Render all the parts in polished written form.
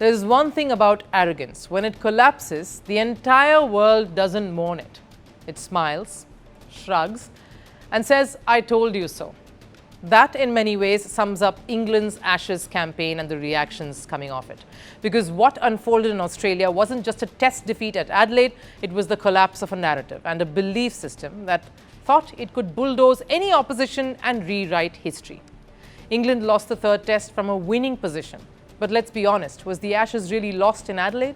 There's one thing about arrogance. When it collapses, the entire world doesn't mourn it. It smiles, shrugs, and says, "I told you so." That, in many ways, sums up England's Ashes campaign and the reactions coming off it. Because what unfolded in Australia wasn't just a test defeat at Adelaide, it was the collapse of a narrative and a belief system that thought it could bulldoze any opposition and rewrite history. England lost the third test from a winning position. But let's be honest, was the Ashes really lost in Adelaide?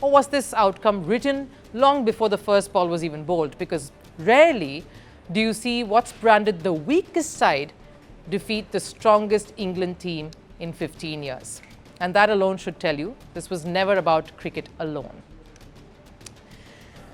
Or was this outcome written long before the first ball was even bowled? Because rarely do you see what's branded the weakest side defeat the strongest England team in 15 years. And that alone should tell you this was never about cricket alone.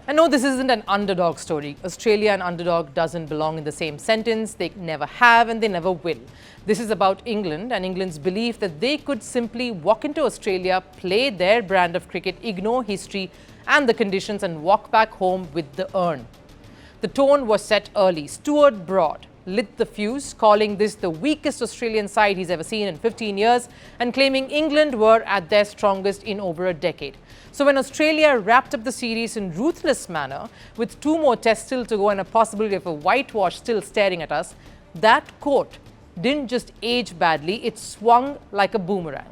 And no, this isn't an underdog story. Australia and underdog doesn't belong in the same sentence. They never have and they never will. This is about England and England's belief that they could simply walk into Australia, play their brand of cricket, ignore history and the conditions and walk back home with the urn. The tone was set early. Stuart Broad lit the fuse, calling this the weakest Australian side he's ever seen in 15 years and claiming England were at their strongest in over a decade. So when Australia wrapped up the series in ruthless manner, with 2 more tests still to go and a possibility of a whitewash still staring at us, that quote didn't just age badly, it swung like a boomerang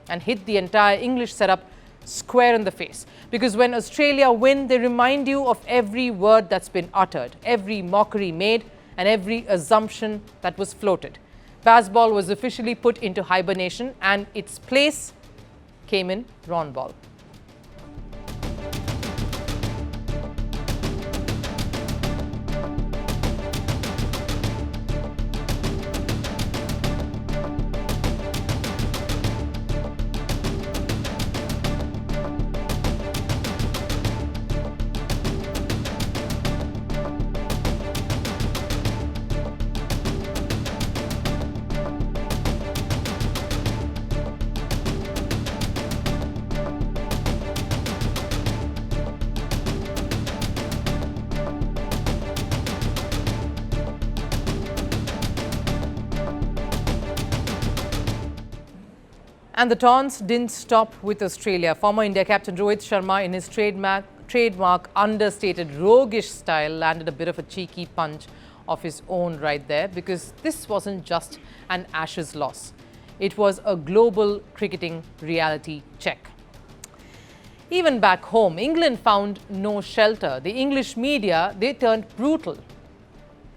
and hit the entire English setup square in the face. Because when Australia win, they remind you of every word that's been uttered, every mockery made, and every assumption that was floated. Bazball was officially put into hibernation and its place came in Ron Ball. And the taunts didn't stop with Australia. Former India captain Rohit Sharma, in his trademark understated roguish style, landed a bit of a cheeky punch of his own right there, because this wasn't just an Ashes loss. It was a global cricketing reality check. Even back home, England found no shelter. The English media, they turned brutal.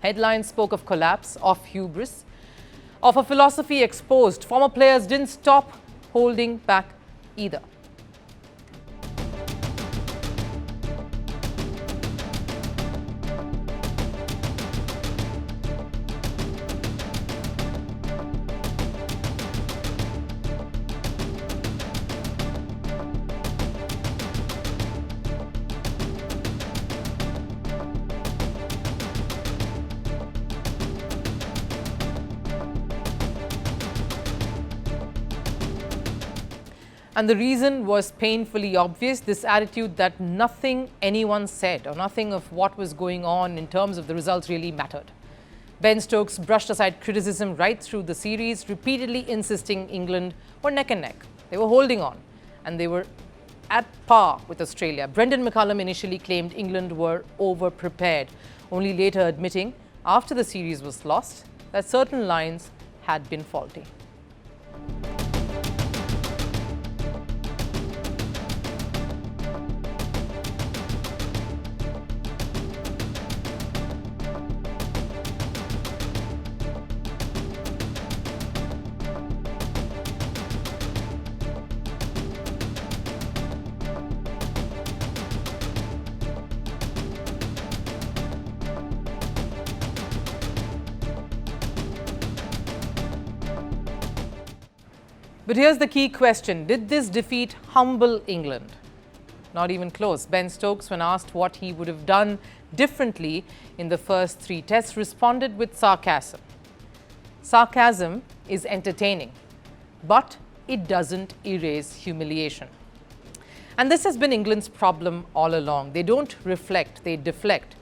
Headlines spoke of collapse, of hubris, of a philosophy exposed. Former players didn't stop holding back either. And the reason was painfully obvious, this attitude that nothing anyone said or nothing of what was going on in terms of the results really mattered. Ben Stokes brushed aside criticism right through the series, repeatedly insisting England were neck and neck. They were holding on and they were at par with Australia. Brendan McCullum initially claimed England were over-prepared, only later admitting, after the series was lost, that certain lines had been faulty. But here's the key question. Did this defeat humble England? Not even close. Ben Stokes, when asked what he would have done differently in the first 3 tests, responded with sarcasm. Sarcasm is entertaining, but it doesn't erase humiliation. And this has been England's problem all along. They don't reflect, they deflect.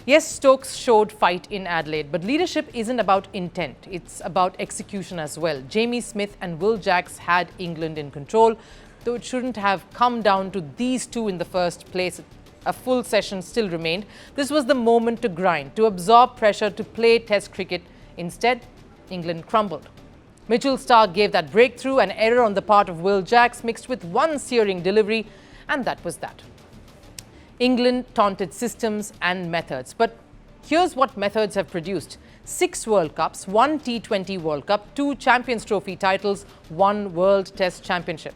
Yes, Stokes showed fight in Adelaide, but leadership isn't about intent. It's about execution as well. Jamie Smith and Will Jacks had England in control. Though it shouldn't have come down to these two in the first place, a full session still remained. This was the moment to grind, to absorb pressure, to play Test cricket. Instead, England crumbled. Mitchell Starc gave that breakthrough, an error on the part of Will Jacks mixed with one searing delivery, and that was that. England taunted systems and methods. But here's what methods have produced. 6 World Cups, 1 T20 World Cup, 2 Champions Trophy titles, 1 World Test Championship.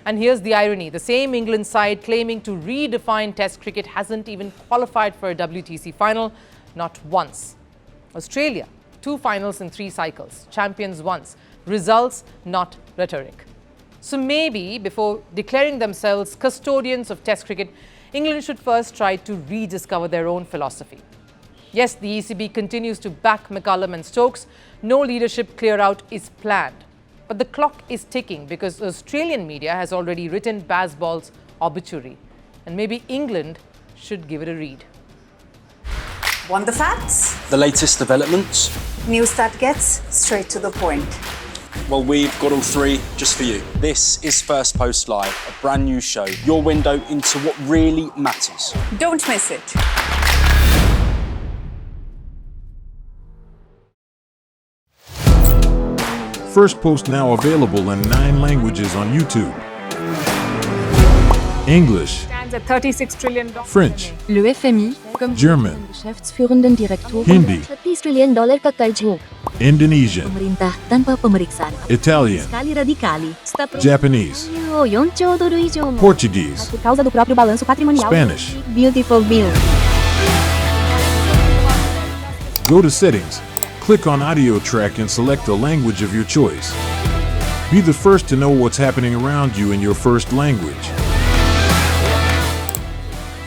And here's the irony. The same England side claiming to redefine Test cricket hasn't even qualified for a WTC final, not once. Australia, 2 finals in 3 cycles, champions once, results not rhetoric. So maybe before declaring themselves custodians of Test cricket, England should first try to rediscover their own philosophy. Yes, the ECB continues to back McCullum and Stokes. No leadership clear-out is planned. But the clock is ticking because Australian media has already written Bazball's obituary. And maybe England should give it a read. Want the facts? The latest developments? News that gets straight to the point. Well, we've got all 3 just for you. This is Firstpost Live, a brand new show, your window into what really matters. Don't miss it. Firstpost now available in 9 languages on YouTube. English, Stands at $36 trillion. French, Le FMI, comme German, Geschäftsführenden Direktor, Hindi, $30 trillion ka karjo. Indonesian, Pemerintah tanpa pemeriksaan. Italian, Sekali radikali. Japanese, $1 trilhão idioma. Portuguese, Por causa do próprio balanço patrimonial. Spanish. Beautiful bill. Go to Settings, click on Audio Track and select a language of your choice. Be the first to know what's happening around you in your first language.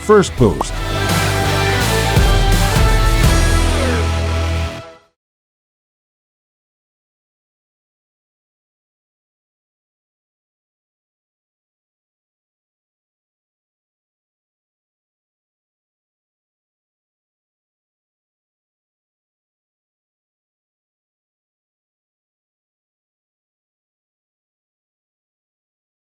Firstpost.